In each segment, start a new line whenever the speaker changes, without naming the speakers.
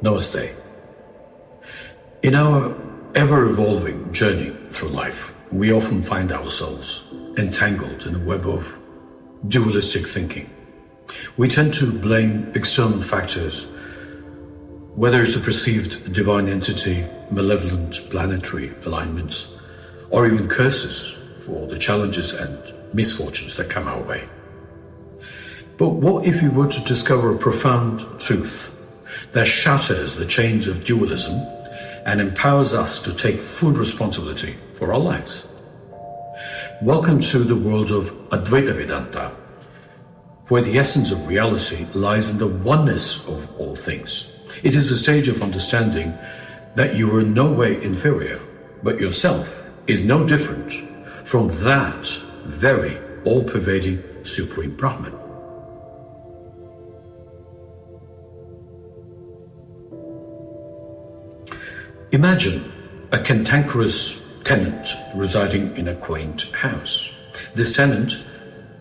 Namaste. In our ever-evolving journey through life, we often find ourselves entangled in a web of dualistic thinking. We tend to blame external factors, whether it's a perceived divine entity, malevolent planetary alignments, or even curses for the challenges and misfortunes that come our way. But what if we were to discover a profound truth that shatters the chains of dualism and empowers us to take full responsibility for our lives? Welcome to the world of Advaita Vedanta, where the essence of reality lies in the oneness of all things. It is a stage of understanding that you are in no way inferior, but yourself is no different from that very all-pervading Supreme Brahman. Imagine a cantankerous tenant residing in a quaint house. This tenant,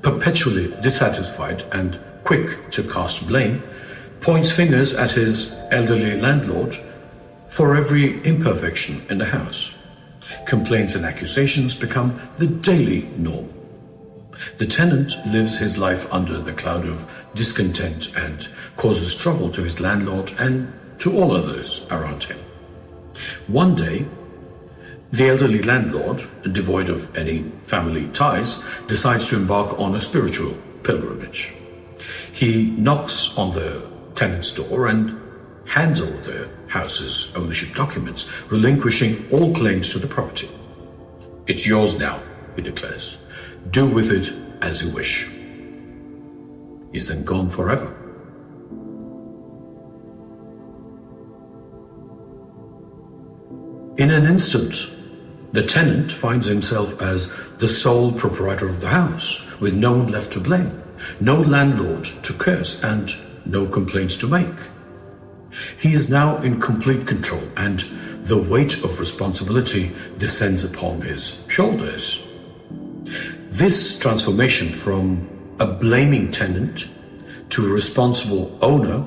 perpetually dissatisfied and quick to cast blame, points fingers at his elderly landlord for every imperfection in the house. Complaints and accusations become the daily norm. The tenant lives his life under the cloud of discontent and causes trouble to his landlord and to all others around him. One day, the elderly landlord, devoid of any family ties, decides to embark on a spiritual pilgrimage. He knocks on the tenant's door and hands over the house's ownership documents, relinquishing all claims to the property. "It's yours now," he declares. "Do with it as you wish." He's then gone forever. In an instant, the tenant finds himself as the sole proprietor of the house, with no one left to blame, no landlord to curse, and no complaints to make. He is now in complete control, and the weight of responsibility descends upon his shoulders. This transformation from a blaming tenant to a responsible owner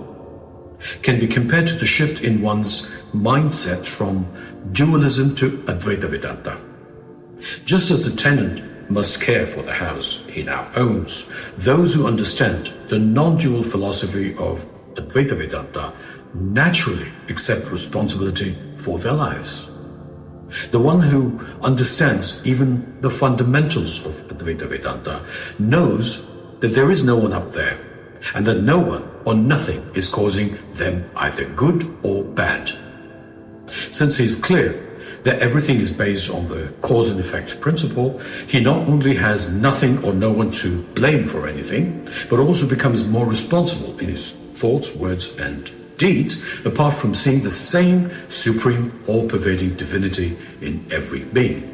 can be compared to the shift in one's mindset from dualism to Advaita Vedanta. Just as the tenant must care for the house he now owns, those who understand the non-dual philosophy of Advaita Vedanta naturally accept responsibility for their lives. The one who understands even the fundamentals of Advaita Vedanta knows that there is no one up there, and that no one or nothing is causing them either good or bad. Since he is clear that everything is based on the cause and effect principle, he not only has nothing or no one to blame for anything, but also becomes more responsible in his thoughts, words, and deeds, apart from seeing the same supreme, all-pervading divinity in every being.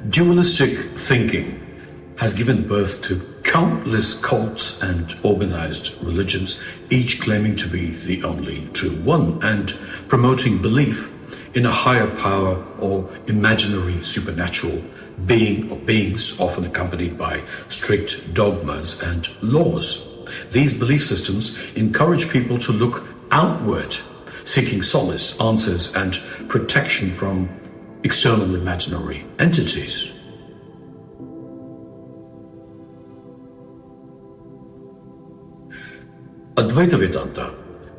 Dualistic thinking has given birth to countless cults and organized religions, each claiming to be the only true one and promoting belief in a higher power or imaginary supernatural being or beings, often accompanied by strict dogmas and laws. These belief systems encourage people to look outward, seeking solace, answers, and protection from external imaginary entities. Advaita Vedanta,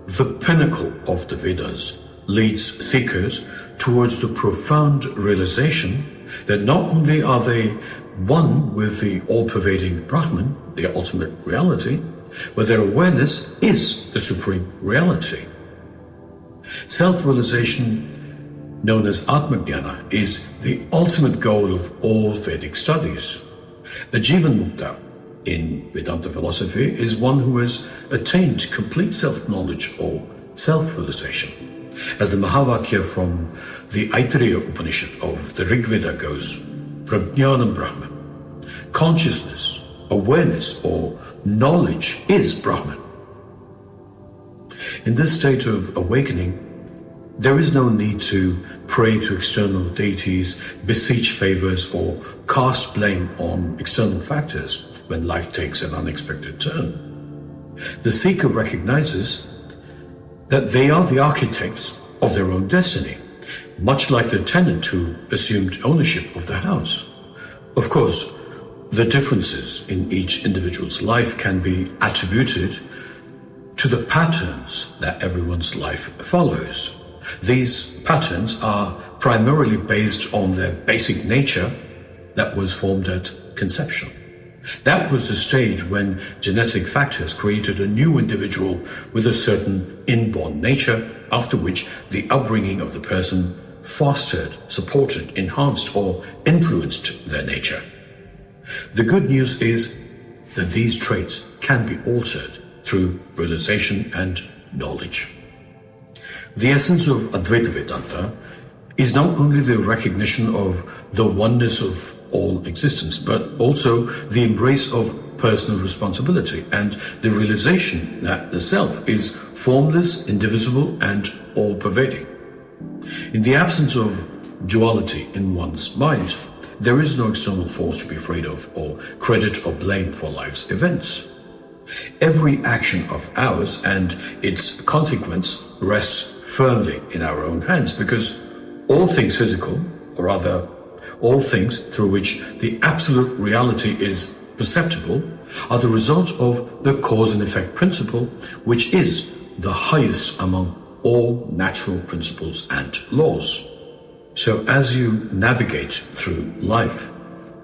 the pinnacle of the Vedas, leads seekers towards the profound realization that not only are they one with the all-pervading Brahman, the ultimate reality, but their awareness is the supreme reality. Self-realization, known as Atma-jnana, is the ultimate goal of all Vedic studies. A Jivan Mukta in Vedanta philosophy is one who has attained complete self-knowledge or self-realization. As the Mahavakya from the Aitareya Upanishad of the Rig Veda goes, Prajnanam Brahman, consciousness, awareness, or knowledge is Brahman. In this state of awakening, there is no need to pray to external deities, beseech favors, or cast blame on external factors, when life takes an unexpected turn. The seeker recognizes that they are the architects of their own destiny, much like the tenant who assumed ownership of the house. Of course, the differences in each individual's life can be attributed to the patterns that everyone's life follows. These patterns are primarily based on their basic nature that was formed at conception. That was the stage when genetic factors created a new individual with a certain inborn nature, after which the upbringing of the person fostered, supported, enhanced, or influenced their nature. The good news is that these traits can be altered through realization and knowledge. The essence of Advaita Vedanta is not only the recognition of the oneness of all existence, but also the embrace of personal responsibility and the realization that the self is formless, indivisible, and all-pervading. In the absence of duality in one's mind, there is no external force to be afraid of or credit or blame for life's events. Every action of ours and its consequence rests firmly in our own hands, because all things physical, or rather all things through which the absolute reality is perceptible, are the result of the cause and effect principle, which is the highest among all natural principles and laws. So as you navigate through life,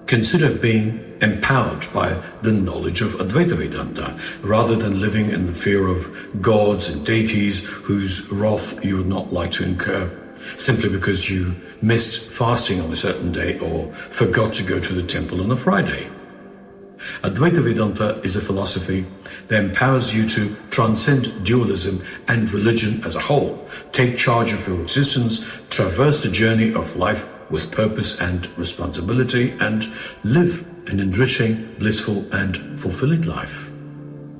consider being empowered by the knowledge of Advaita Vedanta, rather than living in the fear of gods and deities whose wrath you would not like to incur, simply because you missed fasting on a certain day or forgot to go to the temple on a Friday. Advaita Vedanta is a philosophy that empowers you to transcend dualism and religion as a whole, take charge of your existence, traverse the journey of life with purpose and responsibility, and live an enriching, blissful, and fulfilling life.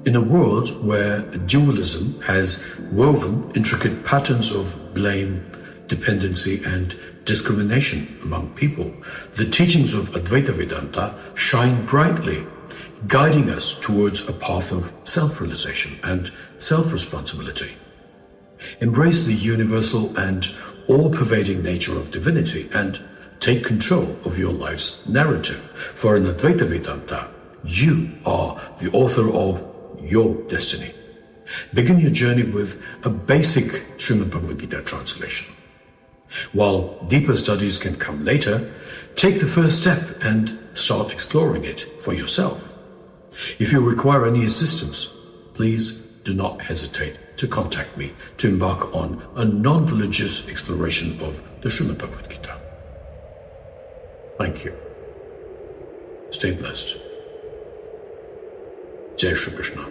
In a world where dualism has woven intricate patterns of blame, dependency, and discrimination among people, the teachings of Advaita Vedanta shine brightly, guiding us towards a path of self-realization and self-responsibility. Embrace the universal and all-pervading nature of divinity and take control of your life's narrative. For in Advaita Vedanta, you are the author of your destiny. Begin your journey with a basic Srimad Bhagavad Gita translation. While deeper studies can come later, take the first step and start exploring it for yourself. If you require any assistance, please do not hesitate to contact me to embark on a non-religious exploration of the Srimad Bhagavad Gita. Thank you. Stay blessed. Jai Shri Krishna.